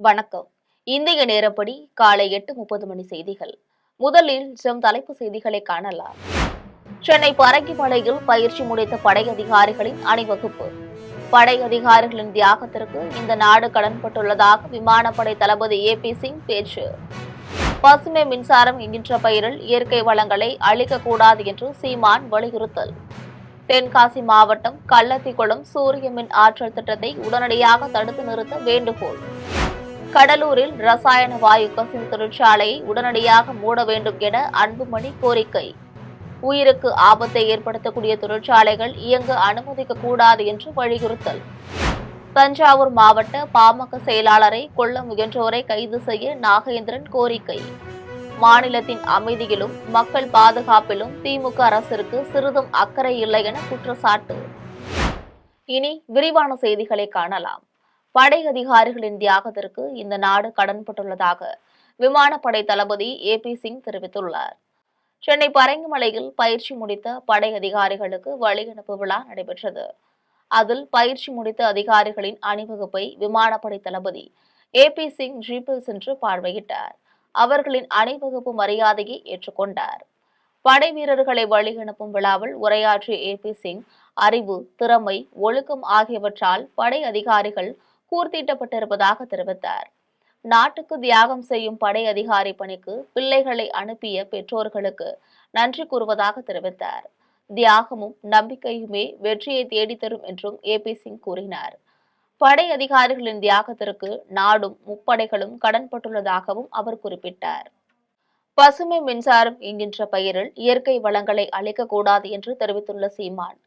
வணக்கம். இந்திய நேரப்படி காலை 8:30 மணி செய்திகள். முதலில் தலைப்புச் செய்திகளை காணலாம். சென்னை பரங்கிமலையில் பயிற்சி முடித்த படை அதிகாரிகளின் அணிவகுப்பு. படை அதிகாரிகளின் தியாகத்திற்கு இந்த நாடு கடன்பட்டுள்ளதாக விமானப்படை தளபதி AP சிங் பேச்சு. பசுமை மின்சாரம் என்கின்ற பெயரில் இயற்கை வளங்களை அழிக்கக்கூடாது என்று சீமான் வலியுறுத்தல். தென்காசி மாவட்டம் கள்ளத்திக்குளம் சூரிய மின் ஆற்றல் திட்டத்தை உடனடியாக தடுத்து நிறுத்த வேண்டுகோள். கடலூரில் ரசாயன வாயு கசிவு தொழிற்சாலையை உடனடியாக மூட வேண்டும் என அன்புமணி கோரிக்கை. உயிருக்கு ஆபத்தை ஏற்படுத்தக்கூடிய தொழிற்சாலைகள் இயங்க அனுமதிக்க கூடாது என்று வலியுறுத்தல். தஞ்சாவூர் மாவட்ட பாமக செயலாளரை கொல்ல முயன்றோரை கைது செய்ய நாகேந்திரன் கோரிக்கை. மாநிலத்தின் அமைதியிலும் மக்கள் பாதுகாப்பிலும் திமுக அரசிற்கு சிறிதும் அக்கறை இல்லை என குற்றச்சாட்டு. இனி விரிவான செய்திகளை காணலாம். படை அதிகாரிகளின் தியாகத்திற்கு இந்த நாடு கடன்பட்டுள்ளதாக விமானப்படை தளபதி AP சிங் தெரிவித்துள்ளார். சென்னை பரங்கிமலையில் பயிற்சி முடித்த படை அதிகாரிகளுக்கு வழியனுப்பு விழா நடைபெற்றது. அதில் பயிற்சி முடித்த அதிகாரிகளின் அணிவகுப்பை விமானப்படை தளபதி AP சிங் ஜீப்பில் சென்று பார்வையிட்டார். அவர்களின் அணிவகுப்பு மரியாதையை ஏற்றுக்கொண்டார். படை வீரர்களை வழியனுப்பும் விழாவில் உரையாற்றிய AP சிங் அறிவு, திறமை, ஒழுக்கம் ஆகியவற்றால் படை அதிகாரிகள் கூர்த்தீட்டப்பட்டிருப்பதாக தெரிவித்தார். நாட்டுக்கு தியாகம் செய்யும் படை அதிகாரி பணிக்கு பிள்ளைகளை அனுப்பிய பெற்றோர்களுக்கு நன்றி கூறுவதாக தெரிவித்தார். தியாகமும் நம்பிக்கையுமே வெற்றியை தேடித்தரும் என்றும் AP சிங் கூறினார். படை அதிகாரிகளின் தியாகத்திற்கு நாடும் முப்படைகளும் கடன்பட்டுள்ளதாகவும் அவர் குறிப்பிட்டார். பசுமை மின்சாரம் என்கின்ற பெயரில் இயற்கை வளங்களை அழிக்கக்கூடாது என்று தெரிவித்துள்ள சீமான்,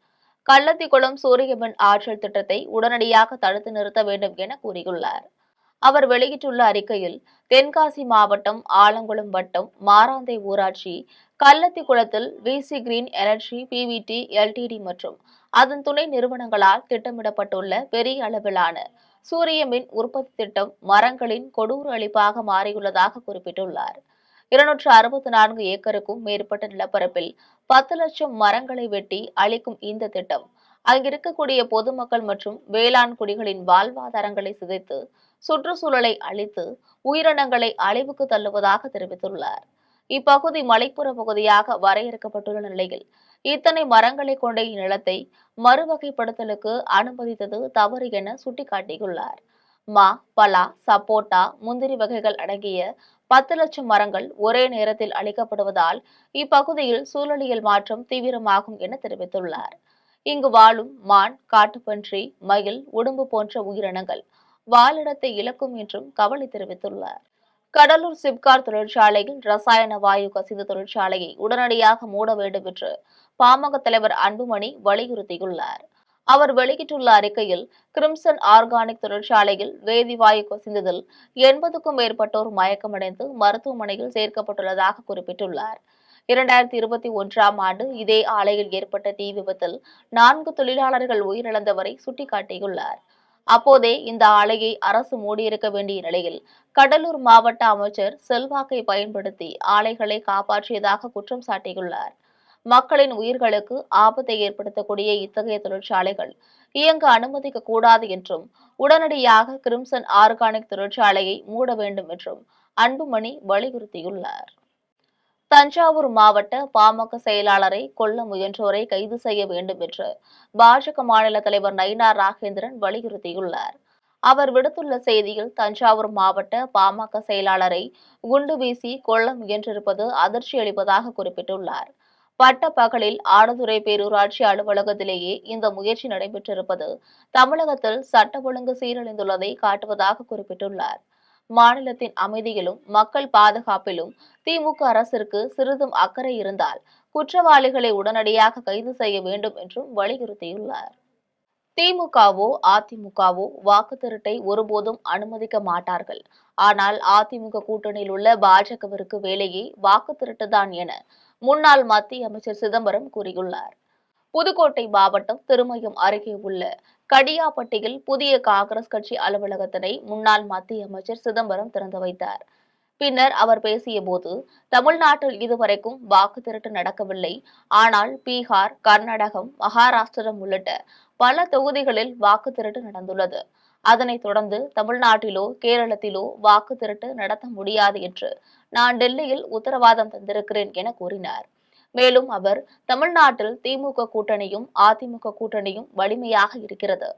கள்ளத்திக்குளம் சூரிய மின் ஆற்றல் திட்டத்தை உடனடியாக தடுத்து நிறுத்த வேண்டும் என கூறியுள்ளார். அவர் வெளியிட்டுள்ள அறிக்கையில், தென்காசி மாவட்டம் ஆலங்குளம் வட்டம் மாராந்தை ஊராட்சி கள்ளத்திக்குளத்தில் VC green energy PVT LTD மற்றும் அதன் துணை நிறுவனங்களால் திட்டமிடப்பட்டுள்ள பெரிய அளவிலான சூரிய மின் உற்பத்தி திட்டம் மரங்களின் கொடூர அழிப்பாக மாறியுள்ளதாக குறிப்பிட்டுள்ளார். 264 ஏக்கருக்கும் மேற்பட்ட நிலப்பரப்பில் 10 லட்சம் மரங்களை வெட்டி அழிக்கும் இந்த திட்டம் அங்கிருக்கக்கூடிய பொதுமக்கள் மற்றும் வேளாண் குடிகளின் வாழ்வாதாரங்களை சிதைத்து சுற்றுச்சூழலை அழித்து உயிரினங்களை அழிவுக்கு தள்ளுவதாக தெரிவித்துள்ளார். இப்பகுதி மலைப்புற பகுதியாக வரையறுக்கப்பட்டுள்ள நிலையில் இத்தனை மரங்களை கொண்ட இந்நிலத்தை மறுவகைப்படுத்தலுக்கு அனுமதித்தது தவறு என சுட்டிக்காட்டியுள்ளார். மா, பலா, சப்போட்டா, முந்திரி வகைகள் அடங்கிய 10 லட்சம் மரங்கள் ஒரே நேரத்தில் அழிக்கப்படுவதால் இப்பகுதியில் சூழலியல் மாற்றம் தீவிரமாகும் என தெரிவித்துள்ளார். இங்கு வாழும் மான், காட்டுப்பன்றி, மயில், உடும்பு போன்ற உயிரினங்கள் வாழிடத்தை இழக்கும் என்றும் கவலை தெரிவித்துள்ளார். கடலூர் சிப்காட் தொழிற்சாலையில் ரசாயன வாயு கசிவு தொழிற்சாலையை உடனடியாக மூட வேண்டும் என்று பாமக தலைவர் அன்புமணி வலியுறுத்தியுள்ளார். அவர் வெளியிட்டுள்ள அறிக்கையில், கிரிம்சன் ஆர்கானிக் தொழிற்சாலையில் வேதிவாயு கசிந்ததில் 80க்கும் மேற்பட்டோர் மயக்கமடைந்து மருத்துவமனையில் சேர்க்கப்பட்டுள்ளதாக குறிப்பிட்டுள்ளார். 2021ஆம் ஆண்டு இதே ஆலையில் ஏற்பட்ட தீ விபத்தில் 4 தொழிலாளர்கள் உயிரிழந்தவரை சுட்டிக்காட்டியுள்ளார். அப்போதே இந்த ஆலையை அரசு மூடியிருக்க வேண்டிய நிலையில் கடலூர் மாவட்ட அமைச்சர் செல்வாக்கை பயன்படுத்தி ஆலைகளை காப்பாற்றியதாக குற்றம் சாட்டியுள்ளார். மக்களின் உயிர்களுக்கு ஆபத்தை ஏற்படுத்தக்கூடிய இத்தகைய தொழிற்சாலைகள் இயங்க அனுமதிக்க கூடாது என்றும் உடனடியாக கிரிம்சன் ஆர்கானிக் தொழிற்சாலையை மூட வேண்டும் என்றும் அன்புமணி வலியுறுத்தியுள்ளார். தஞ்சாவூர் மாவட்ட பாமக செயலாளரை கொல்ல முயன்றோரை கைது செய்ய வேண்டும் என்று பாஜக மாநில தலைவர் நயினார் நாகேந்திரன் வலியுறுத்தியுள்ளார். அவர் விடுத்துள்ள செய்தியில், தஞ்சாவூர் மாவட்ட பாமக செயலாளரை குண்டு வீசி கொல்ல முயன்றிருப்பது அதிர்ச்சி அளிப்பதாக குறிப்பிட்டுள்ளார். பட்டப்பகலில் ஆடுதுறை பேரூராட்சி அலுவலகத்திலேயே இந்த முயற்சி நடைபெற்றிருப்பது தமிழகத்தில் சட்ட ஒழுங்கு சீரழிந்துள்ளதை காட்டுவதாக குறிப்பிட்டுள்ளார். மாநிலத்தின் அமைதியிலும் மக்கள் பாதுகாப்பிலும் திமுக அரசிற்கு சிறிதும் அக்கறை இருந்தால் குற்றவாளிகளை உடனடியாக கைது செய்ய வேண்டும் என்றும் வலியுறுத்தியுள்ளார். திமுகவோ அதிமுகவோ வாக்கு திருட்டை ஒருபோதும் அனுமதிக்க மாட்டார்கள். ஆனால் அதிமுக கூட்டணியில் உள்ள பாஜகவிற்கு வேலையே வாக்கு திருட்டுதான் என முன்னாள் மத்திய அமைச்சர் சிதம்பரம் கூறியுள்ளார். புதுக்கோட்டை மாவட்டம் திருமயம் அருகே உள்ள கடியாப்பட்டியில் புதிய காங்கிரஸ் கட்சி அலுவலகத்தினை முன்னாள் மத்திய அமைச்சர் சிதம்பரம் திறந்து வைத்தார். பின்னர் அவர் பேசியபோது, தமிழ்நாட்டில் இதுவரைக்கும் வாக்கு திருட்டு நடக்கவில்லை. ஆனால் பீகார், கர்நாடகம், மகாராஷ்டிரம் உள்ளிட்ட பல தொகுதிகளில் வாக்கு திருட்டு நடந்துள்ளது. அதனைத் தொடர்ந்து தமிழ்நாட்டிலோ கேரளத்திலோ வாக்கு திரட்டு நடத்த முடியாது என்று நான் டெல்லியில் உத்தரவாதம் தந்திருக்கிறேன் என கூறினார். மேலும் அவர், தமிழ்நாட்டில் திமுக கூட்டணியும் அதிமுக கூட்டணியும் வலிமையாக இருக்கிறது.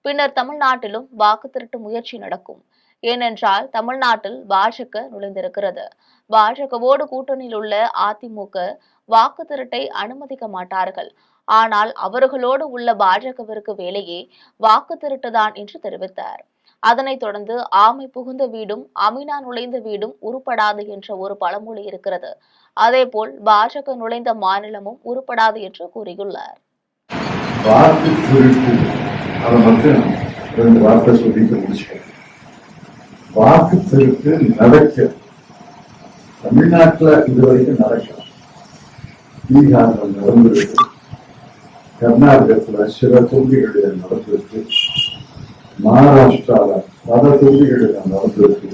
பின்னர் தமிழ்நாட்டிலும் வாக்கு திரட்டு முயற்சி நடக்கும். ஏனென்றால் தமிழ்நாட்டில் பாஜக நுழைந்திருக்கிறது. பாஜகவோடு கூட்டணியில் உள்ள அதிமுக வாக்கு திரட்டை அனுமதிக்க மாட்டார்கள். ஆனால் அவர்களோடு உள்ள பாஜகவிற்கு வேலையே வாக்கு திரட்டுதான் என்று தெரிவித்தார். அதனைத் தொடர்ந்து ஆமை புகுந்த வீடும் அமினா நுழைந்த வீடும் உருப்படாது என்ற ஒரு பழமொழி இருக்கிறது. அதேபோல் பாஜக நுழைந்த மாநிலமும் உருப்படாது என்று கூறியுள்ளார். வாக்கு திருட்டு அதை மட்டும் 2 வார்த்தை சொல்லிட்டு முடிச்சுக்கணும். வாக்கு திருட்டு நடக்க தமிழ்நாட்டில் இதுவரைக்கும் நடக்கலாம். பீகாரில் நடந்திருக்கு, கர்நாடகத்தில் சில தொகுதிகளில் நடந்திருக்கு, மகாராஷ்டிராவில் பல தொகுதிகளில் நடந்திருக்கு.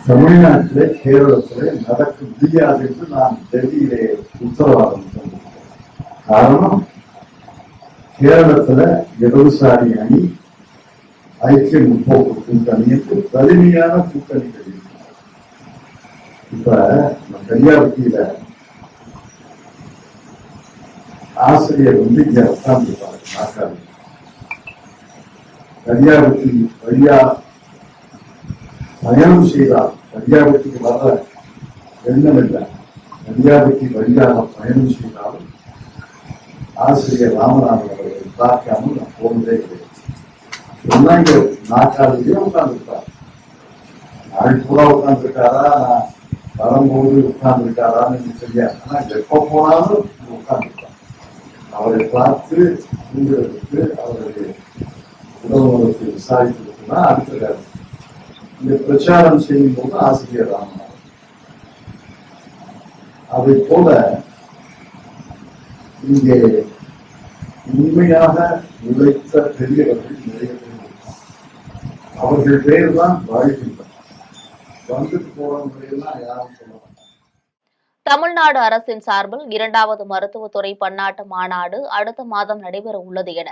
தமிழ்நாட்டிலே கேரளத்திலே நடக்க முடியாது என்று நான் டெல்லியிலே உத்தரவாதம் தந்திருக்கிறேன். காரணம், கேரளத்துல இடதுசாரி அணி ஐக்கிய முற்போக்கு கூட்டணி என்று வலிமையான கூட்டணிகள் இருக்கு. இப்ப கன்னியாகுமரியில ஆசிரியர் இங்க உட்கார்ந்துருப்பாரு நாற்காலி. கன்னியாகுமரி வழியா பயணம் செய்தால் கன்னியாகுமரிக்கு வர எண்ணம் இல்லை. கன்னியாகுமரி வழியாக பயணம் செய்தாலும் ஆசிரியர் ராமநாதன் அவர்களை பார்க்காமல் நான் போனதே கிடையாது. சொன்னாங்க, நாற்காலிலேயே உட்கார்ந்துருக்காரு. நாள் பூரா உட்கார்ந்துருக்காரா, வரும்போது உட்கார்ந்துருக்காரான்னு தெரியாது. ஆனா எப்ப போனாலும் உட்கார்ந்துருக்காரு. அவரை பார்த்து தூங்குறதுக்கு, அவருடைய உடல்நலத்தை விசாரிக்கிறதுக்குன்னா அடுத்த இந்த பிரச்சாரம் செய்யும் போது ஆசிரியர் ராமநாதன். அதை போல இங்கே உண்மையாக உழைத்த பெரியவர்கள் நிறைய பேர் இருக்காங்க. அவர்கள் பேர் தான் வாழ்கின்றனர். வந்துட்டு போறவங்களையெல்லாம் யாரும் சொல்ல மாட்டாங்க. தமிழ்நாடு அரசின் சார்பில் 2வது மருத்துவத்துறை பன்னாட்டு மாநாடு அடுத்த மாதம் நடைபெற உள்ளது என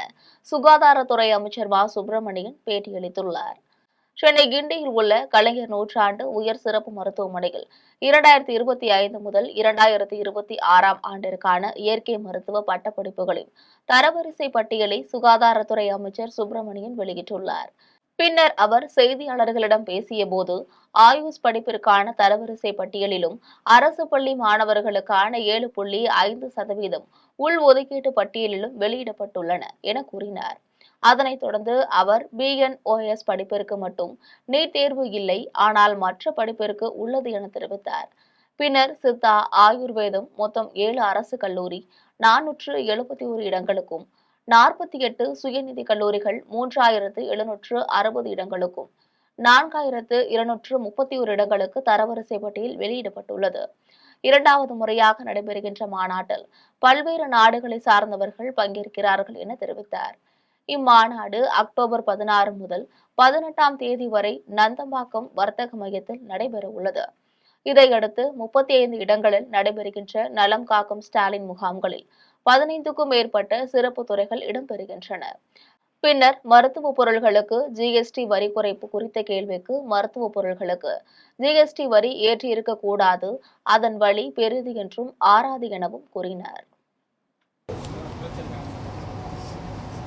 சுகாதாரத்துறை அமைச்சர் மா. சுப்பிரமணியன் பேட்டியளித்துள்ளார். சென்னை கிண்டியில் உள்ள கலைஞர் நூற்றாண்டு உயர் சிறப்பு மருத்துவமனையில் 2025 முதல் 2026 ஆண்டிற்கான இயற்கை மருத்துவ பட்டப்படிப்புகளின் தரவரிசை பட்டியலை சுகாதாரத்துறை அமைச்சர் சுப்பிரமணியன் வெளியிட்டுள்ளார். பின்னர் அவர் செய்தியாளர்களிடம் பேசியபோது, ஆயுஷ் படிப்பிற்கான தரவரிசை பட்டியலிலும் அரசு பள்ளி மாணவர்களுக்கான 7.5% உள் ஒதுக்கீட்டு பட்டியலிலும் வெளியிடப்பட்டுள்ளன என கூறினார். அதனைத் தொடர்ந்து அவர் BNOS படிப்பிற்கு மட்டும் நீட் தேர்வு இல்லை, ஆனால் மற்ற படிப்பிற்கு உள்ளது என தெரிவித்தார். பின்னர் சித்தா, ஆயுர்வேதம் மொத்தம் 7 அரசு கல்லூரி 471 இடங்களுக்கும், 48 சுயநிதி கல்லூரிகள் 3760 இடங்களுக்கும், 4231 இடங்களுக்கு தரவரிசை பட்டியல் வெளியிடப்பட்டுள்ளது. 2வது முறையாக நடைபெறுகின்ற மாநாட்டில் பல்வேறு நாடுகளை சார்ந்தவர்கள் பங்கேற்கிறார்கள் என தெரிவித்தார். இம்மாநாடு அக்டோபர் 16 முதல் 18ஆம் தேதி வரை நந்தம்பாக்கம் வர்த்தக மையத்தில் நடைபெற உள்ளது. இதையடுத்து 35 இடங்களில் நடைபெறுகின்ற நலம் காக்கும் ஸ்டாலின் முகாம்களில் 15க்கும் மேற்பட்ட சிறப்பு துறைகள் இடம்பெறுகின்றன. பின்னர் மருத்துவ பொருட்களுக்கு GST வரி குறைப்பு குறித்த கேள்விக்கு, மருத்துவ பொருட்களுக்கு GST வரி ஏற்றியிருக்க கூடாது, அதன் வழி பெரிது என்றும் ஆறாது எனவும் கூறினார்.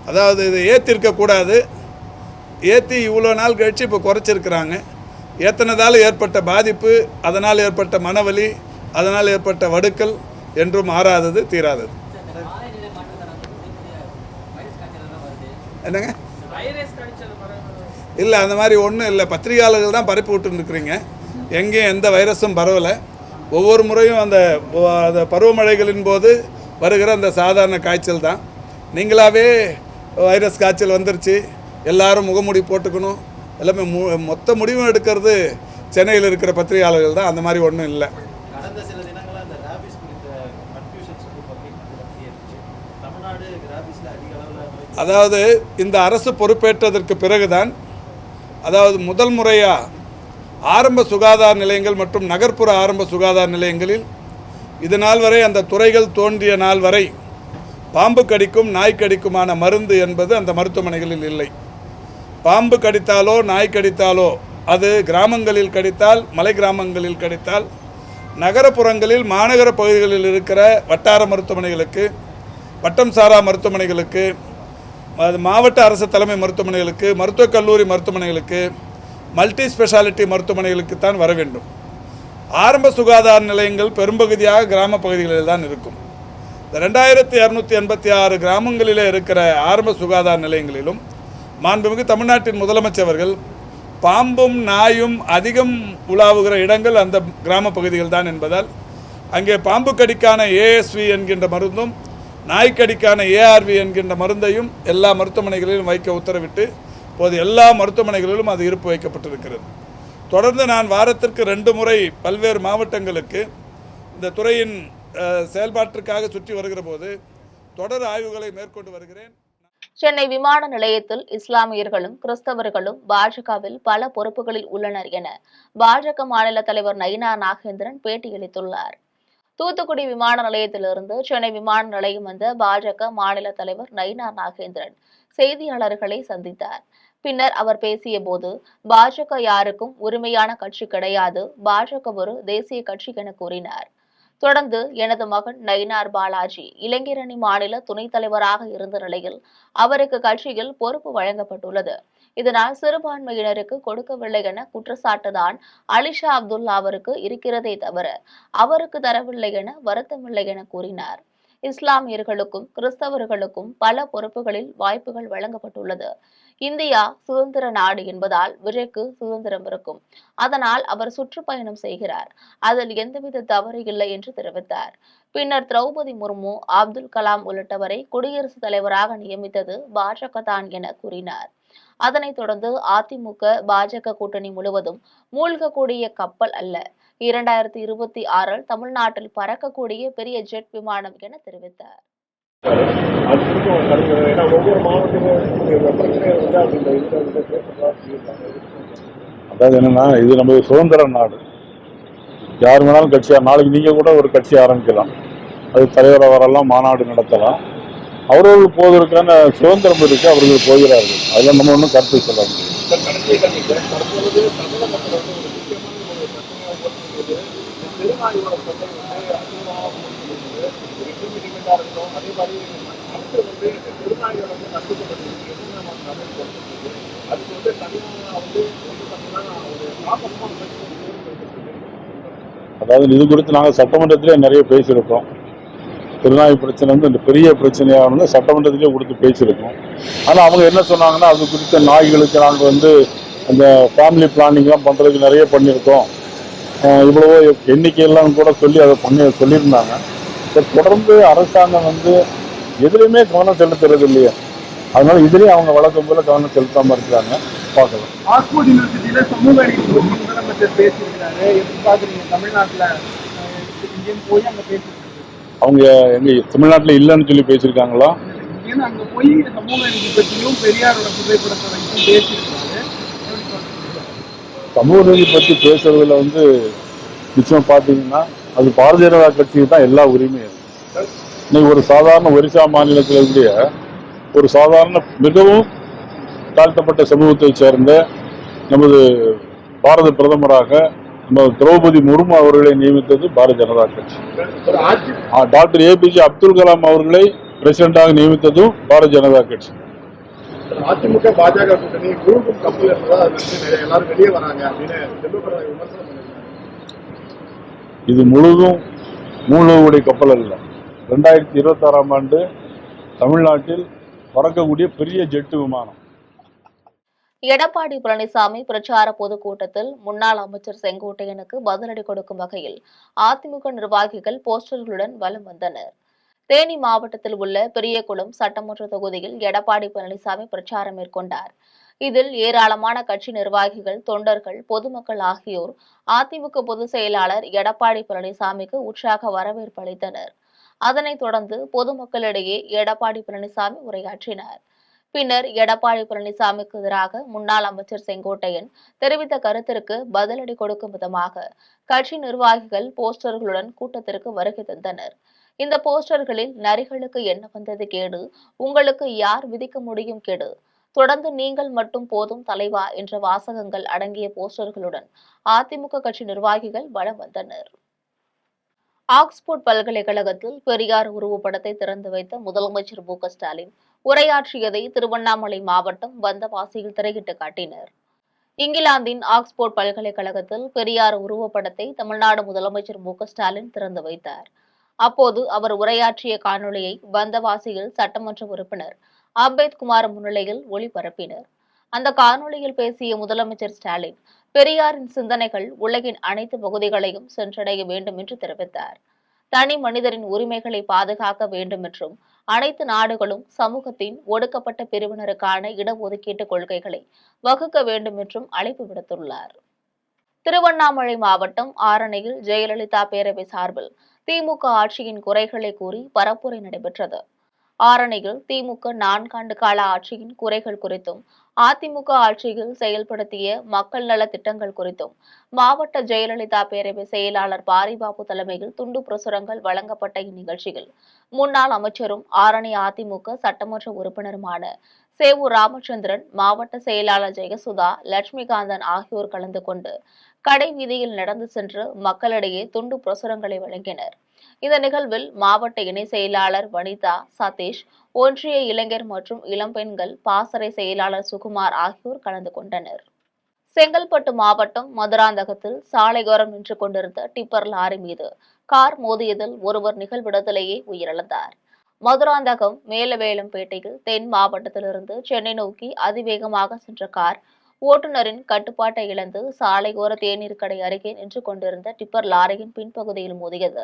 அதாவது இது ஏற்றிருக்கக்கூடாது, ஏற்றி இவ்வளோ நாள் கழித்து இப்போ குறைச்சிருக்கிறாங்க. ஏற்றினதால் ஏற்பட்ட பாதிப்பு, அதனால் ஏற்பட்ட மனவலி, அதனால் ஏற்பட்ட வடுக்கல் என்றும் ஆறாதது, தீராதது. என்னங்க? இல்லை, அந்த மாதிரி ஒன்றும் இல்லை. பத்திரிகையாளர்கள் தான் பரப்பி விட்டுருக்குறீங்க. எங்கேயும் எந்த வைரஸும் பரவலை. ஒவ்வொரு முறையும் அந்த பருவமழைகளின் போது வருகிற அந்த சாதாரண காய்ச்சல் தான். நீங்களாவே வைரஸ் காய்ச்சல் வந்துருச்சு, எல்லாரும் முகமூடி போட்டுக்கணும், எல்லாமே மொத்த முடிவும் எடுக்கிறது சென்னையில் இருக்கிற பத்திரிகையாளர்கள் தான். அந்த மாதிரி ஒன்றும் இல்லை. அதாவது இந்த அரசு பொறுப்பேற்றதற்கு பிறகுதான், அதாவது முதல் முறையாக ஆரம்ப சுகாதார நிலையங்கள் மற்றும் நகர்ப்புற ஆரம்ப சுகாதார நிலையங்களில் இது நாள் வரை, அந்த துறைகள் தோன்றிய நாள் வரை, பாம்பு கடிக்கும் நாய் கடிக்குமான மருந்து என்பது அந்த மருத்துவமனைகளில் இல்லை. பாம்பு கடித்தாலோ நாய் கடித்தாலோ, அது கிராமங்களில் கடித்தால், மலை கிராமங்களில் கடித்தால், நகரப்புறங்களில் மாநகர பகுதிகளில் இருக்கிற வட்டார மருத்துவமனைகளுக்கு, வட்டம் சாரா மருத்துவமனைகளுக்கு, அது மாவட்ட அரசு தலைமை மருத்துவமனைகளுக்கு, மருத்துவக் கல்லூரி மருத்துவமனைகளுக்கு, மல்டி ஸ்பெஷாலிட்டி மருத்துவமனைகளுக்கு தான் வர வேண்டும். ஆரம்ப சுகாதார நிலையங்கள் பெரும்பகுதியாக கிராம பகுதிகளில் தான் இருக்கும். இந்த 2286 கிராமங்களிலே இருக்கிற ஆரம்ப சுகாதார நிலையங்களிலும் மாண்புமிகு தமிழ்நாட்டின் முதலமைச்சர்கள் பாம்பும் நாயும் அதிகம் உலாவுகிற இடங்கள் அந்த கிராம பகுதிகள் தான் என்பதால் அங்கே பாம்பு கடிக்கான ஏஎஸ்வி என்கின்ற மருந்தும் நாய்க்கடிக்கான ஏஆர்வி என்கின்ற மருந்தையும் எல்லா மருத்துவமனைகளிலும் வைக்க உத்தரவிட்டு இப்போது எல்லா மருத்துவமனைகளிலும் அது இருப்பு வைக்கப்பட்டிருக்கிறது. தொடர்ந்து நான் வாரத்திற்கு 2 முறை பல்வேறு மாவட்டங்களுக்கு இந்த துறையின் செயல்பாட்டிற்காக சுற்றி வருகிற போது தொடர் ஆய்வுகளை மேற்கொண்டு வருகிறேன். சென்னை விமான நிலையத்தில் இஸ்லாமியர்களும் கிறிஸ்தவர்களும் பாஜகவில் பல பொறுப்புகளில் உள்ளனர் என பாஜக மாநில தலைவர் நயினா நாகேந்திரன் பேட்டியளித்துள்ளார். தூத்துக்குடி விமான நிலையத்திலிருந்து சென்னை விமான நிலையம் வந்த பாஜக மாநில தலைவர் நயினா நாகேந்திரன் செய்தியாளர்களை சந்தித்தார். பின்னர் அவர் பேசிய போது, பாஜக யாருக்கும் உரிமையான கட்சி கிடையாது, பாஜக ஒரு தேசிய கட்சி என கூறினார். தொடர்ந்து, எனது மகன் நயினார் பாலாஜி இளைஞரணி மாநில துணைத் தலைவராக இருந்த நிலையில் அவருக்கு கட்சியில் பொறுப்பு வழங்கப்பட்டுள்ளது. இதனால் சிறுபான்மையினருக்கு கொடுக்கவில்லை என குற்றச்சாட்டுதான் அலிஷா அப்துல்லா அவருக்கு இருக்கிறதே தவிர அவருக்கு தரவில்லை என வருத்தமில்லை என கூறினார். இஸ்லாமியர்களுக்கும் கிறிஸ்தவர்களுக்கும் பல பொறுப்புகளில் வாய்ப்புகள் வழங்கப்பட்டுள்ளது. இந்தியா சுதந்திர நாடு என்பதால் விஜய்க்கு சுதந்திரம் இருக்கும். அதனால் அவர் சுற்றுப்பயணம் செய்கிறார். அதில் எந்தவித தவறு இல்லை என்று தெரிவித்தார். பின்னர் திரௌபதி முர்மு, அப்துல் கலாம் உள்ளிட்டவரை குடியரசுத் தலைவராக நியமித்தது பாஜக தான் என கூறினார். அதனைத் தொடர்ந்து அதிமுக பாஜக கூட்டணி முழுவதும் மூழ்கக்கூடிய கப்பல் அல்ல, 2026 தமிழ்நாட்டில் பறக்கக்கூடிய பெரிய ஜெட் விமானம் என தெரிவித்தார். அதாவது என்னன்னா, இது நம்ம சுதந்திர நாடு. யார் வேணாலும் கட்சியா, நாளைக்கு நீங்க கூட ஒரு கட்சி ஆரம்பிக்கலாம், அது தலைவரை வரலாம், மாநாடு நடத்தலாம். அவர்கள் போவதற்கான சுதந்திரம் இருக்கு, அவர்கள் போகிறார்கள். அதெல்லாம் நம்ம ஒன்றும் கருத்து சொல்ல முடியும். அதாவது இது குறித்து நாங்கள் சட்டமன்றத்திலே நிறைய பேசியிருக்கோம். திருநாய் பிரச்சனை வந்து இந்த பெரிய பிரச்சனையாக வந்து சட்டமன்றத்திலே கொடுத்து பேசியிருக்கோம். ஆனால் அவங்க என்ன சொன்னாங்கன்னா, அது குறித்த நாய்களுக்கு நாங்கள் வந்து அந்த ஃபேமிலி பிளானிங்லாம் பண்ணுறதுக்கு நிறைய பண்ணியிருக்கோம், இவ்வளவோ எண்ணிக்கையெல்லாம் கூட சொல்லி அதை சொல்லியிருந்தாங்க. தொடர்ந்து அரசாங்கம் வந்து எதுலையுமே கவனம் செலுத்துறது இல்லையா, அதனால இதுலேயும் அவங்க வழக்கம் போல கவனம் செலுத்தாமல் இருக்கிறாங்க. பார்க்கலாம். ஆக்ஸ்போர்ட் யூனிவர்சிட்டியில சமூக நீதி முதலமைச்சர் பேசியிருக்கிறாரு. எப்படி பாக்குறீங்க? தமிழ்நாட்டில் இங்கேயும் போய் அங்கே பேசியிருக்காங்க. அவங்க எங்க தமிழ்நாட்டில் இல்லைன்னு சொல்லி பேசியிருக்காங்களா? இங்கேருந்து அங்கே போய் சமூக நீதி பற்றியும் பெரியாரோட புகைப்படத்தை வைத்தும் பேசியிருக்காரு. சமூக நீதி பற்றி பேசுறதுல வந்து நிச்சயம் பார்த்தீங்கன்னா அது பாரதிய ஜனதா கட்சிக்கு தான் எல்லா உரிமையும். இன்னைக்கு ஒரு சாதாரண ஒரிசா மாநிலத்தில் இருக்கிய ஒரு சாதாரண மிகவும் தாழ்த்தப்பட்ட சமூகத்தை சேர்ந்த நமது பாரத பிரதமராக நம்ம திரௌபதி முர்மு அவர்களை நியமித்தது பாரதிய ஜனதா கட்சி. டாக்டர் ஏபிஜே அப்துல் கலாம் அவர்களை பிரசிடண்டாக நியமித்ததும் பாரதிய ஜனதா கட்சி. அதிமுக பாஜக கூட்டணி மூழ்கும் கப்பல் என்பதா எல்லாரும் வெளியே வராங்க அப்படின்னு விமர்சனம். இது முழுதும் மூழ்கக்கூடிய கப்பல் அல்ல. 2026ஆம் ஆண்டு தமிழ்நாட்டில் பறக்கக்கூடிய பெரிய ஜெட்டு விமானம். எடப்பாடி பழனிசாமி பிரச்சார பொதுக்கூட்டத்தில் முன்னாள் அமைச்சர் செங்கோட்டையனுக்கு பதிலடி கொடுக்கும் வகையில் அதிமுக நிர்வாகிகள் போஸ்டர்களுடன் வலம் வந்தனர். தேனி மாவட்டத்தில் உள்ள பெரியகுளம் சட்டமன்ற தொகுதியில் எடப்பாடி பழனிசாமி பிரச்சாரம் மேற்கொண்டார். இதில் ஏராளமான கட்சி நிர்வாகிகள், தொண்டர்கள், பொதுமக்கள் ஆகியோர் அதிமுக பொதுச் செயலாளர் எடப்பாடி பழனிசாமிக்கு உற்சாக வரவேற்பு அளித்தனர். அதனைத் தொடர்ந்து பொதுமக்களிடையே எடப்பாடி பழனிசாமி உரையாற்றினார். பின்னர் எடப்பாடி பழனிசாமிக்கு எதிராக முன்னாள் அமைச்சர் செங்கோட்டையன் தெரிவித்த கருத்திற்கு பதிலடி கொடுக்கும் விதமாக கட்சி நிர்வாகிகள் போஸ்டர்களுடன் கூட்டத்திற்கு வருகை தந்தனர். இந்த போஸ்டர்களில் நரிகளுக்கு என்ன வந்தது கேடு, உங்களுக்கு யார் விதிக்க முடியும் கெடு, தொடர்ந்து நீங்கள் மட்டும் போதும் தலைவா என்ற வாசகங்கள் அடங்கிய போஸ்டர்களுடன் அதிமுக கட்சி நிர்வாகிகள் வலம் வந்தனர். ஆக்ஸ்போர்ட் பல்கலைக்கழகத்தில் பெரியார் உருவப்படத்தை திறந்து வைத்த முதலமைச்சர் மு.க.ஸ்டாலின் உரையாற்றியதை திருவண்ணாமலை மாவட்டம் வந்தவாசியில் திரையிட்டு காட்டினர். இங்கிலாந்தின் ஆக்ஸ்போர்ட் பல்கலைக்கழகத்தில் பெரியார் உருவப்படத்தை தமிழ்நாடு முதலமைச்சர் மு.க.ஸ்டாலின் திறந்து வைத்தார். அப்போது அவர் உரையாற்றிய காணொலியை வந்தவாசியில் சட்டமன்ற உறுப்பினர் அம்பேத்குமார் முன்னிலையில் ஒளிபரப்பினர். அந்த காணொலியில் பேசிய முதலமைச்சர் ஸ்டாலின், பெரியாரின் சிந்தனைகள் உலகின் அனைத்து பகுதிகளையும் சென்றடைய வேண்டும் என்று தெரிவித்தார். தனி மனிதரின் உரிமைகளை பாதுகாக்க வேண்டும் என்றும், அனைத்து நாடுகளும் சமூகத்தின் ஒடுக்கப்பட்ட பிரிவினருக்கான இடஒதுக்கீட்டு கொள்கைகளை வகுக்க வேண்டும் என்றும் அழைப்பு விடுத்துள்ளார். திருவண்ணாமலை மாவட்டம் ஆரணியில் ஜெயலலிதா பேரவை சார்பில் திமுக ஆட்சியின் குறைகளை கூறி பரப்புரை நடைபெற்றது. ஆரணியில் திமுக 4 ஆண்டு கால ஆட்சியின் குறைகள் குறித்தும், அதிமுக ஆட்சியில் செயல்படுத்திய மக்கள் நல திட்டங்கள் குறித்தும் மாவட்ட ஜெயலலிதா பேரவை செயலாளர் பாரிபாபு தலைமையில் துண்டு பிரசுரங்கள் வழங்கப்பட்ட இந்நிகழ்ச்சியில் முன்னாள் அமைச்சரும் ஆரணி அதிமுக சட்டமன்ற உறுப்பினருமான சேவு ராமச்சந்திரன், மாவட்ட செயலாளர் ஜெயசுதா, லட்சுமிகாந்தன் ஆகியோர் கலந்து கொண்டு கடை வீதியில் நடந்து சென்று மக்களிடையே துண்டு பிரசுரங்களை வழங்கினர். இந்த நிகழ்வில் மாவட்ட இணை செயலாளர் வனிதா, சதீஷ், ஒன்றிய இளைஞர் மற்றும் இளம்பெண்கள் பாசறை செயலாளர் சுகுமார் ஆகியோர் கலந்து கொண்டனர். செங்கல்பட்டு மாவட்டம் மதுராந்தகத்தில் சாலையோரம் நின்று கொண்டிருந்த டிப்பர் லாரி மீது கார் மோதியதில் ஒருவர் நிகழ்விடத்திலேயே உயிரிழந்தார். மதுராந்தகம் மேலவேலம்பேட்டையில் தென் மாவட்டத்திலிருந்து சென்னை நோக்கி அதிவேகமாக சென்ற கார் ஓட்டுநரின் கட்டுப்பாட்டை இழந்து சாலையோர தேநீர் கடை அருகே நின்று கொண்டிருந்த டிப்பர் லாரியின் பின்பகுதியில் மோதியது.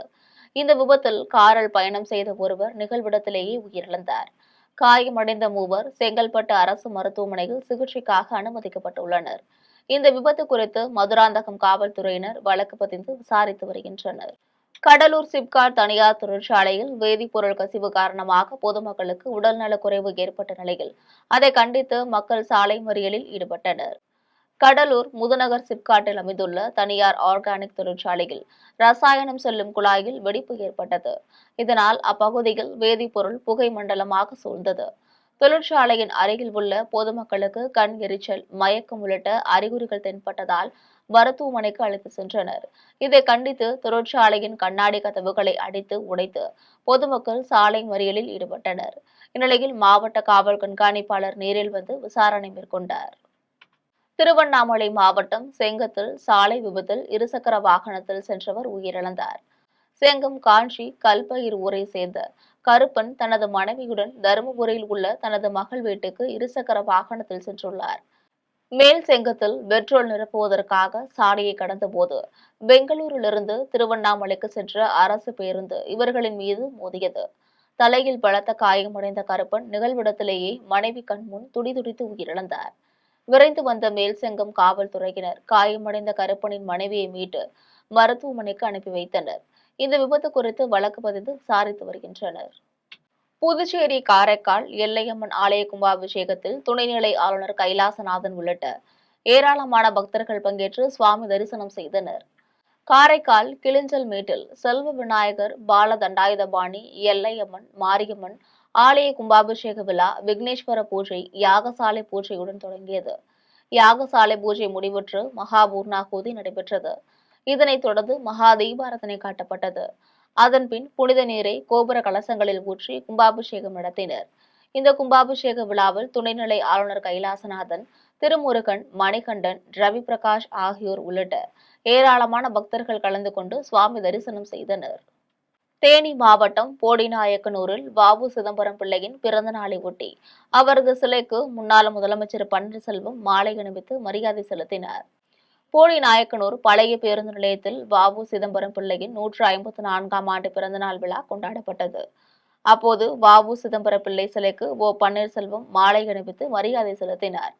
இந்த விபத்தில் காரில் பயணம் செய்த ஒருவர் நிகழ்விடத்திலேயே உயிரிழந்தார். காயமடைந்த மூவர் செங்கல்பட்டு அரசு மருத்துவமனையில் சிகிச்சைக்காக அனுமதிக்கப்பட்டுள்ளனர். இந்த விபத்து குறித்து மதுராந்தகம் காவல்துறையினர் வழக்கு பதிந்து விசாரித்து வருகின்றனர். கடலூர் சிப்காட் தனியார் தொழிற்சாலையில் வேதிப்பொருள் கசிவு காரணமாக பொதுமக்களுக்கு உடல்நலக்குறைவு ஏற்பட்ட நிலையில் அதை கண்டித்து மக்கள் சாலை மறியலில் ஈடுபட்டனர். கடலூர் முதுநகர் சிப்காட்டில் அமைந்துள்ள தனியார் ஆர்கானிக் தொழிற்சாலையில் ரசாயனம் செல்லும் குழாயில் வெடிப்பு ஏற்பட்டது. இதனால் அப்பகுதியில் வேதிப்பொருள் புகை மண்டலமாக சூழ்ந்தது. தொழிற்சாலையின் அருகில் உள்ள பொதுமக்களுக்கு கண் எரிச்சல், மயக்கம் உள்ளிட்ட அறிகுறிகள் தென்பட்டதால் மருத்துவமனைக்கு அழைத்து சென்றனர். இதை கண்டித்து தொழிற்சாலையின் கண்ணாடி கதவுகளை அடித்து உடைத்து பொதுமக்கள் சாலை மறியலில் ஈடுபட்டனர். இந்நிலையில் மாவட்ட காவல் கண்காணிப்பாளர் நேரில் வந்து விசாரணை மேற்கொண்டார். திருவண்ணாமலை மாவட்டம் செங்கத்தில் சாலை விபத்தில் இருசக்கர வாகனத்தில் சென்றவர் உயிரிழந்தார். செங்கம் காஞ்சி கல்பயிர் ஊரை சேர்ந்த கருப்பன் தனது மனைவியுடன் தருமபுரியில் உள்ள தனது மகள் வீட்டுக்கு இருசக்கர வாகனத்தில் சென்றுள்ளார். மேல் செங்கத்தில் பெட்ரோல் நிரப்புவதற்காக சாலையை கடந்தபோது பெங்களூரிலிருந்து திருவண்ணாமலைக்கு சென்ற அரசு பேருந்து இவர்களின் மீது மோதியது. தலையில் பலத்த காயமடைந்த கருப்பன் நிகழ்விடத்திலேயே மனைவி கண்முன் துடிதுடித்து உயிரிழந்தார். விரைந்து வந்த மேல்செங்கம் காவல்துறையினர் காயமடைந்த கருப்பனின் மனைவியை மீட்டு மருத்துவமனைக்கு அனுப்பி வைத்தனர். இந்த விபத்து குறித்து வழக்கு பதிந்து விசாரித்து வருகின்றனர். புதுச்சேரி காரைக்கால் எல்லையம்மன் ஆலய கும்பாபிஷேகத்தில் துணைநிலை ஆளுநர் கைலாசநாதன் உள்ளிட்ட ஏராளமான பக்தர்கள் பங்கேற்று சுவாமி தரிசனம் செய்தனர். காரைக்கால் கிளிஞ்சல் மேட்டில் செல்வ விநாயகர், பால தண்டாயுதபாணி, எல்லையம்மன், மாரியம்மன் ஆலய கும்பாபிஷேக விழா விக்னேஸ்வர பூஜை, யாகசாலை பூஜையுடன் தொடங்கியது. யாகசாலை பூஜை முடிவுற்று மகாபூர்ணாகூதி நடைபெற்றது. இதனைத் தொடர்ந்து மகா தீபாரதனை காட்டப்பட்டது. அதன்பின் புனித நீரை கோபுர கலசங்களில் ஊற்றி கும்பாபிஷேகம் நடத்தினர். இந்த கும்பாபிஷேக விழாவில் துணைநிலை ஆளுநர் கைலாசநாதன், திருமுருகன், மணிகண்டன், ரவி பிரகாஷ் ஆகியோர் உள்ளிட்ட ஏராளமான பக்தர்கள் கலந்து கொண்டு சுவாமி தரிசனம் செய்தனர். தேனி மாவட்டம் போடிநாயக்கனூரில் வ.உ. சிதம்பரம் பிள்ளையின் பிறந்த நாளை ஒட்டி அவரது சிலைக்கு முன்னாள் முதலமைச்சர் பன்னீர்செல்வம் மாலை அணிவித்து மரியாதை செலுத்தினார். போடிநாயக்கனூர் பழைய பேருந்து நிலையத்தில் வ.உ. சிதம்பரம் பிள்ளையின் 154ஆம் ஆண்டு பிறந்தநாள் விழா கொண்டாடப்பட்டது. அப்போது வ.உ. சிதம்பரம் பிள்ளை சிலைக்கு ஓ. பன்னீர்செல்வம் மாலை அணிவித்து மரியாதை செலுத்தினார்.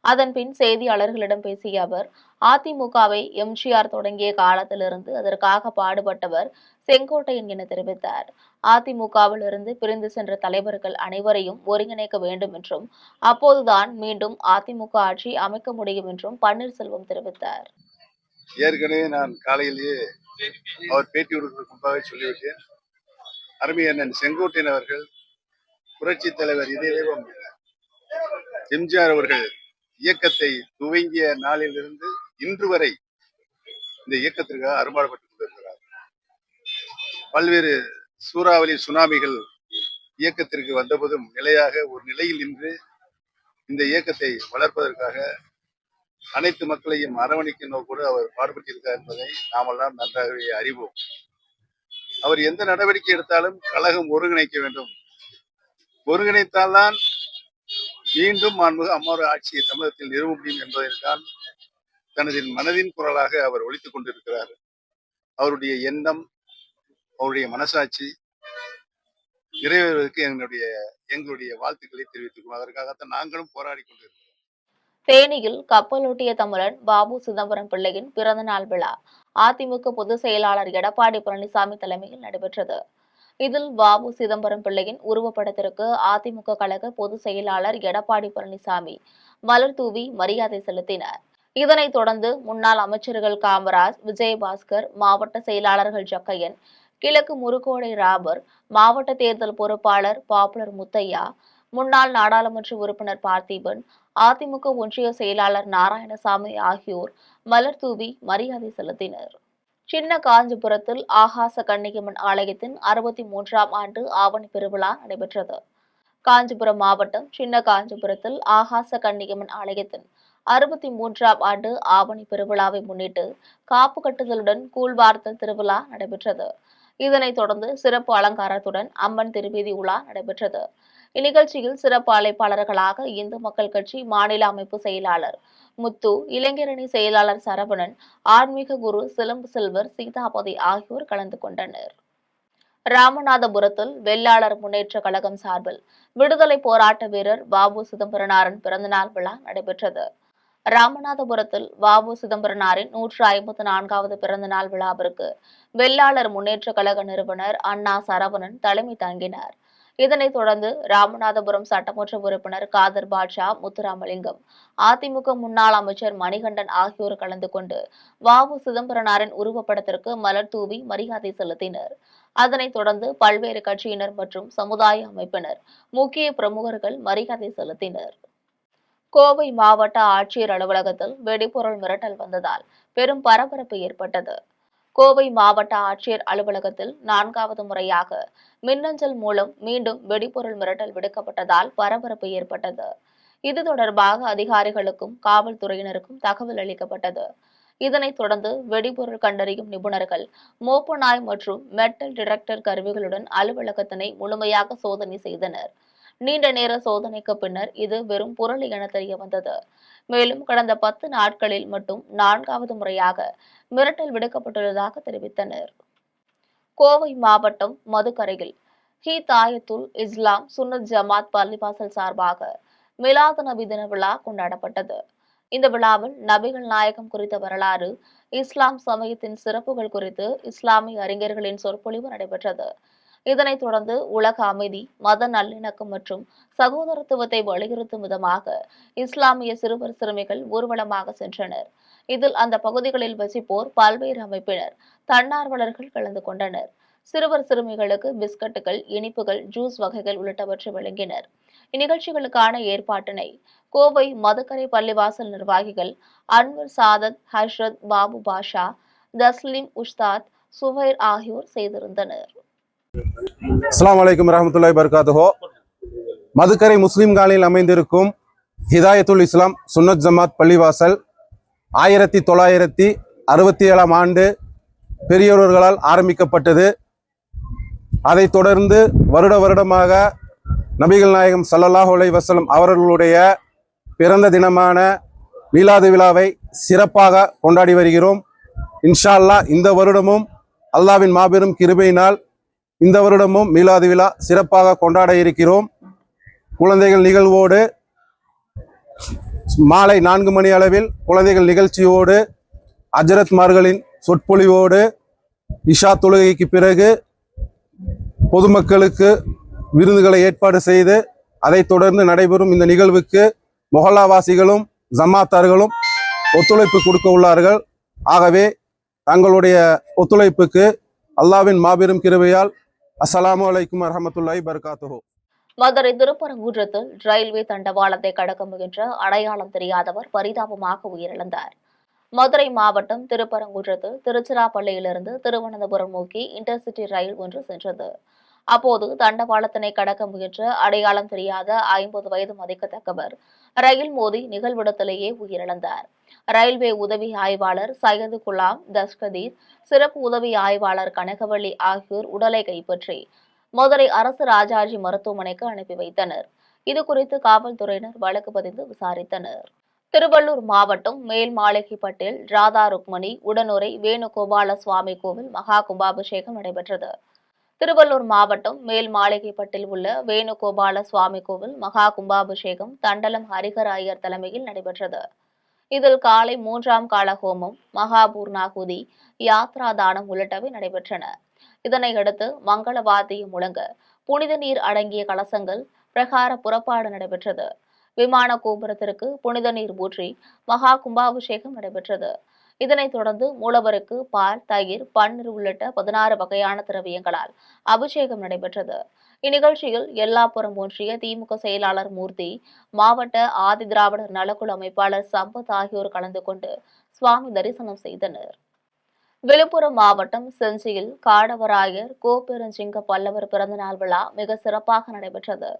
அதன்பின் செய்தியாளர்களிடம் பேசிய அவர், அதிமுகவை எம்ஜிஆர் தொடங்கிய காலத்திலிருந்து அதற்காக பாடுபட்டவர் செங்கோட்டையன் என தெரிவித்தார். அதிமுகவில் இருந்து பிரிந்து சென்ற தலைவர்கள் அனைவரையும் ஒருங்கிணைக்க வேண்டும் என்றும், அப்போதுதான் மீண்டும் அதிமுக ஆட்சி அமைக்க முடியும் என்றும் பன்னீர்செல்வம் தெரிவித்தார். ஏற்கனவே நான் காலையிலேயே அவர் பேட்டி கொடுப்பதற்கு முன்பாக சொல்லிவிட்டேன். அருமை அண்ணன் செங்கோட்டையன் அவர்கள் புரட்சி தலைவர் இதய எம்ஜிஆர் அவர்கள் இயக்கத்தை துவங்கிய நாளிலிருந்து இன்று வரை இந்த இயக்கத்திற்காக அரும்பாடுபட்டுக் கொண்டிருக்கிறார். பல்வேறு சூறாவளி சுனாமிகள் இயக்கத்திற்கு வந்தபோதும் நிலையாக ஒரு நிலையில் நின்று இந்த இயக்கத்தை வளர்ப்பதற்காக அனைத்து மக்களையும் அரவணைக்கும் நோக்கோடு அவர் பாடுபட்டிருக்கார் என்பதை நாமெல்லாம் நன்றாகவே அறிவோம். அவர் எந்த நடவடிக்கை எடுத்தாலும் கழகம் ஒருங்கிணைக்க வேண்டும். ஒருங்கிணைத்தால்தான் மீண்டும் மாண்புமிகு அம்மாவுடைய ஆட்சியை தமிழகத்தில் நிறுவ முடியும் என்பதற்கான் தனது மனதின் குரலாக அவர் ஒலித்துக் கொண்டிருக்கிறார். அவருடைய எண்ணம், அவருடைய மனசாட்சி நிறைவேறுவதற்கு எங்களுடைய வாழ்த்துக்களை தெரிவித்துக் அதற்காகத்தான் நாங்களும் போராடி கொண்டிருக்கிறோம். தேனியில் கப்பலோட்டிய தமிழன் பாபு சிதம்பரம் பிள்ளையின் பிறந்தநாள் விழா அதிமுக பொதுச் செயலாளர் எடப்பாடி பழனிசாமி தலைமையில் நடைபெற்றது. இதில் பாபு சிதம்பரம் பிள்ளையின் உருவப்படத்திற்கு அதிமுக கழக பொதுச் செயலாளர் எடப்பாடி பழனிசாமி மலர் தூவி மரியாதை செலுத்தினார். இதனைத் தொடர்ந்து முன்னாள் அமைச்சர்கள் காமராஜ், விஜயபாஸ்கர், மாவட்ட செயலாளர்கள் ஜக்கையன், கிழக்கு முருகோடை ராபர், மாவட்ட தேர்தல் பொறுப்பாளர் பாப்புலர் முத்தையா, முன்னாள் நாடாளுமன்ற உறுப்பினர் பார்த்திபன், அதிமுக ஒன்றிய செயலாளர் நாராயணசாமி ஆகியோர் மலர் தூவி மரியாதை செலுத்தினர். சின்ன காஞ்சிபுரத்தில் ஆகாச கன்னியம்மன் ஆலயத்தின் 63ஆம் ஆண்டு ஆவணி பெருவிழா நடைபெற்றது. காஞ்சிபுரம் மாவட்டம் சின்ன காஞ்சிபுரத்தில் ஆகாச கன்னியம்மன் ஆலயத்தின் 63ஆம் ஆண்டு ஆவணி பெருவிழாவை முன்னிட்டு காப்பு கட்டுதலுடன் கூழ்வார்த்தல் திருவிழா நடைபெற்றது. இதனைத் தொடர்ந்து சிறப்பு அலங்காரத்துடன் அம்மன் திருவீதி உலா நடைபெற்றது. இந்நிகழ்ச்சியில் சிறப்பு அழைப்பாளர்களாக இந்து மக்கள் கட்சி மாநில அமைப்பு செயலாளர் முத்து, இளைஞரணி செயலாளர் சரவணன், ஆன்மீக குரு சிலம்பு செல்வர் சீதாபதி ஆகியோர் கலந்து கொண்டனர். ராமநாதபுரத்தில் வெள்ளாளர் முன்னேற்ற கழகம் சார்பில் விடுதலை போராட்ட வீரர் பாபு சிதம்பரனாரின் பிறந்தநாள் விழா நடைபெற்றது. ராமநாதபுரத்தில் பாபு சிதம்பரனாரின் 154வது பிறந்தநாள் விழாவிற்கு வெள்ளாளர் முன்னேற்ற கழக நிறுவனர் அண்ணா சரவணன் தலைமை தாங்கினார். இதனைத் தொடர்ந்து ராமநாதபுரம் சட்டமன்ற உறுப்பினர் காதர் பாட்ஷா, முத்துராமலிங்கம், அதிமுக முன்னாள் அமைச்சர் மணிகண்டன் ஆகியோர் கலந்து கொண்டு வாவு சிதம்பரனாரின் உருவப்படத்திற்கு மலர் தூவி மரியாதை செலுத்தினர். அதனைத் தொடர்ந்து பல்வேறு கட்சியினர் மற்றும் சமுதாய அமைப்பினர், முக்கிய பிரமுகர்கள் மரியாதை செலுத்தினர். கோவை மாவட்ட ஆட்சியர் அலுவலகத்தில் வெடிபொருள் மிரட்டல் வந்ததால் பெரும் பரபரப்பு ஏற்பட்டது. கோவை மாவட்ட ஆட்சியர் அலுவலகத்தில் 4வது முறையாக மின்னஞ்சல் மூலம் மீண்டும் வெடிபொருள் மிரட்டல் விடுக்கப்பட்டதால் பரபரப்பு ஏற்பட்டது. இது தொடர்பாக அதிகாரிகளுக்கும் காவல்துறையினருக்கும் தகவல் அளிக்கப்பட்டது. இதனைத் தொடர்ந்து வெடிபொருள் கண்டறியும் நிபுணர்கள் மோப்ப நாய் மற்றும் மெட்டல் டிடெக்டர் கருவிகளுடன் அலுவலகத்தினை முழுமையாக சோதனை செய்தனர். நீண்ட நேர சோதனைக்கு பின்னர் இது வெறும் புரளி என தெரிய வந்தது. மேலும் கடந்த 10 நாட்களில் மட்டும் 4வது முறையாக மிரட்டல் விடுக்கப்பட்டுள்ளதாக தெரிவித்தனர். கோவை மாவட்டம் மதுக்கரையில் ஹிதாயத்துல் இஸ்லாம் சுன்னத் ஜமாத் பள்ளிவாசல் சார்பாக மிலாது நபி தின விழா கொண்டாடப்பட்டது. இந்த விழாவில் நபிகள் நாயகம் குறித்த வரலாறு, இஸ்லாம் சமயத்தின் சிறப்புகள் குறித்து இஸ்லாமிய அறிஞர்களின் சொற்பொழிவு நடைபெற்றது. இதனைத் தொடர்ந்து உலக அமைதி, மத நல்லிணக்கம் மற்றும் சகோதரத்துவத்தை வலியுறுத்தும் விதமாக இஸ்லாமிய சிறுவர் சிறுமிகள் ஊர்வலமாக சென்றனர். இதில் அந்த பகுதிகளில் வசிப்போர், பல்வேறு அமைப்பினர், தன்னார்வலர்கள் கலந்து கொண்டனர். சிறுவர் சிறுமிகளுக்கு பிஸ்கட்டுகள், இனிப்புகள், ஜூஸ் வகைகள் உள்ளிட்டவற்றை வழங்கினர். இந்நிகழ்ச்சிகளுக்கான ஏற்பாட்டினை கோவை மதுக்கரை பள்ளிவாசல் நிர்வாகிகள் அன்வர் சாதத், ஹஷ்ரத் பாபு பாஷா, தஸ்லீம் உஸ்தாத், சுஹைர் ஆகியோர் செய்திருந்தனர். அஸ்ஸலாமு அலைக்கும் வரஹ்மத்துல்லாஹி வபரகாத்துஹு. மதுக்கரை முஸ்லிம் காலனியில் அமைந்திருக்கும் ஹிதாயத்துல் இஸ்லாம் சுன்னத் ஜமாத் பள்ளிவாசல் 1967ஆம் ஆண்டு பெரியோர்களால் ஆரம்பிக்கப்பட்டது. அதைத் தொடர்ந்து வருடமாக நபிகள் நாயகம் ஸல்லல்லாஹு அலைஹி வஸல்லம் அவர்களுடைய பிறந்த தினமான மீலாது விழாவை சிறப்பாக கொண்டாடி வருகிறோம். இன்ஷா அல்லாஹ் இந்த வருடமும் அல்லாஹ்வின் மாபெரும் கிருபையினால் இந்த வருடமும் மீலாது விழா சிறப்பாக கொண்டாட இருக்கிறோம். குழந்தைகள் நிகழ்வோடு மாலை 4 மணி அளவில் குழந்தைகள் நிகழ்ச்சியோடு, அஜரத்மார்களின் சொற்பொழிவோடு, இஷா தொழுகைக்கு பிறகு பொதுமக்களுக்கு விருந்துகளை ஏற்பாடு செய்து அதைத் தொடர்ந்து நடைபெறும் இந்த நிகழ்வுக்கு மொஹல்லாவாசிகளும் ஜமாத்தார்களும் ஒத்துழைப்பு கொடுக்க உள்ளார்கள். ஆகவே தங்களுடைய ஒத்துழைப்புக்கு அல்லாஹ்வின் மாபெரும் கிருபையால் அஸ்ஸலாமு அலைக்கும் வரஹ்மத்துல்லாஹி வபரகாத்துஹு. மதுரை திருப்பரங்குன்றத்தில் ரயில்வே தண்டவாளத்தை கடக்க முயன்ற அடையாளம் தெரியாதவர் பரிதாபமாக உயிரிழந்தார். மதுரை மாவட்டம் திருப்பரங்குன்றத்தில் திருச்சிராப்பள்ளியிலிருந்து திருவனந்தபுரம் நோக்கி இன்டர்சிட்டி ரயில் ஒன்று சென்றது. அப்போது தண்டவாளத்தினை கடக்க முயன்ற அடையாளம் தெரியாத 50 வயது மதிக்கத்தக்கவர் ரயில் மோதி நிகழ்விடத்திலேயே உயிரிழந்தார். ரயில்வே உதவி ஆய்வாளர் சையது குலாம் தஸ்கதீர், சிறப்பு உதவி ஆய்வாளர் கனகவள்ளி ஆகியோர் உடலை கைப்பற்றி மதுரை அரசு ராஜாஜி மருத்துவமனைக்கு அனுப்பி வைத்தனர். இதுகுறித்து காவல்துறையினர் வழக்கு பதிந்து விசாரித்தனர். திருவள்ளூர் மாவட்டம் மேல்மாளிகைப்பட்டில் ராதா ருக்மணி உடனுரை வேணுகோபால சுவாமி கோவில் மகா கும்பாபிஷேகம் நடைபெற்றது. திருவள்ளூர் மாவட்டம் மேல்மாளிகைப்பட்டில் உள்ள வேணுகோபால சுவாமி கோவில் மகா கும்பாபிஷேகம் தண்டலம் ஹரிஹர ஐயர் தலைமையில் நடைபெற்றது. இதில் காலை 3ஆம் கால ஹோமம், மகாபூர்ணாகுதி, யாத்ரா தானம் உள்ளிட்டவை நடைபெற்றன. இதனையடுத்து மங்கள வாத்தியம் முழங்க புனித நீர் அடங்கிய கலசங்கள் பிரகார புறப்பாடு நடைபெற்றது. விமான கோபுரத்திற்கு புனித நீர் ஊற்றி மகா கும்பாபிஷேகம் நடைபெற்றது. இதனைத் தொடர்ந்து மூலவருக்கு பால், தயிர், பன்னீர் உள்ளிட்ட 16 வகையான திரவியங்களால் அபிஷேகம் நடைபெற்றது. இந்நிகழ்ச்சியில் எல்லாப்புரம் ஒன்றிய திமுக செயலாளர் மூர்த்தி, மாவட்ட ஆதி திராவிடர் நலக்குழு அமைப்பாளர் சம்பத் ஆகியோர் கலந்து கொண்டு சுவாமி தரிசனம் செய்தனர். விழுப்புரம் மாவட்டம் செஞ்சியில் காடவராயர் கோப்பெருஞ்சிங்க பல்லவர் பிறந்தநாள் விழா மிக சிறப்பாக நடைபெற்றது.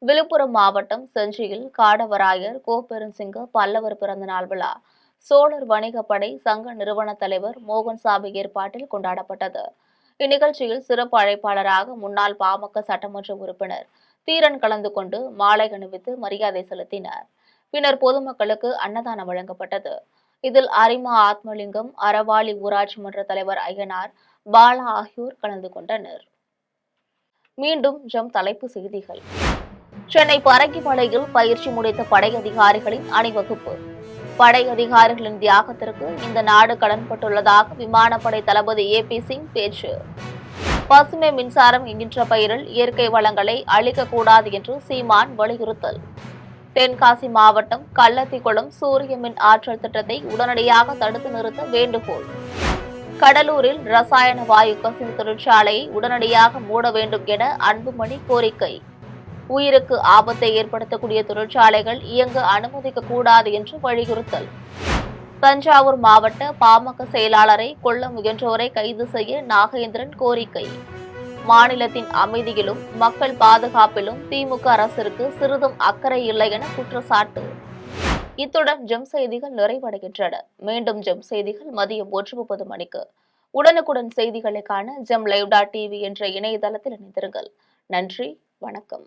விழுப்புரம் மாவட்டம் செஞ்சியில் காடவராயர் கோப்பெருஞ்சிங்க பல்லவர் பிறந்தநாள் விழா சோழர் வணிகப்படை சங்க நிறுவன தலைவர் மோகன்சாமி ஏற்பாட்டில் கொண்டாடப்பட்டது. இந்நிகழ்ச்சியில் சிறப்பு அழைப்பாளராக முன்னாள் பாமக சட்டமன்ற உறுப்பினர் தீரன் கலந்து கொண்டு மாலை அணிவித்து மரியாதை செலுத்தினார். பின்னர் பொதுமக்களுக்கு அன்னதானம் வழங்கப்பட்டது. இதில் அரிமா ஆத்மலிங்கம், அறவாளி ஊராட்சி மன்ற தலைவர் ஐயனார், பாலா ஆகியோர் கலந்து கொண்டனர். மீண்டும் தலைப்புச் செய்திகள். சென்னை பரங்கிமலையில் பயிற்சி முடித்த படை அதிகாரிகளின் அணிவகுப்பு. படை அதிகாரிகளின் தியாகத்திற்கு இந்த நாடு கடன்பட்டுள்ளதாக விமானப்படை தளபதி AP சிங் பேச்சு. பசுமை மின்சாரம் என்கின்ற பெயரில் இயற்கை வளங்களை அழிக்கக்கூடாது என்று சீமான் வலியுறுத்தல். தென்காசி மாவட்டம் கள்ளத்திக்குளம் சூரிய மின் ஆற்றல் திட்டத்தை உடனடியாக தடுத்து நிறுத்த வேண்டுகோள். கடலூரில் ரசாயன வாயு கசிவு தொழிற்சாலையை உடனடியாக மூட வேண்டும் என அன்புமணி கோரிக்கை. உயிருக்கு ஆபத்தை ஏற்படுத்தக்கூடிய தொழிற்சாலைகள் இயங்க அனுமதிக்க கூடாது என்று வலியுறுத்தல். தஞ்சாவூர் மாவட்ட பாமக செயலாளரை கொல்ல முயன்றோரை கைது செய்ய நாகேந்திரன் கோரிக்கை. மாநிலத்தின் அமைதியிலும் மக்கள் பாதுகாப்பிலும் திமுக அரசிற்கு சிறிதும் அக்கறை இல்லை என குற்றச்சாட்டு. இத்துடன் செய்திகள் நிறைவடைகின்றன. மீண்டும் செய்திகள் மதியம் 1:30 மணிக்கு. உடனுக்குடன் செய்திகளை காண ஜெம் லைவ்.tv என்ற இணையதளத்தில் இணைந்திருங்கள். நன்றி, வணக்கம்.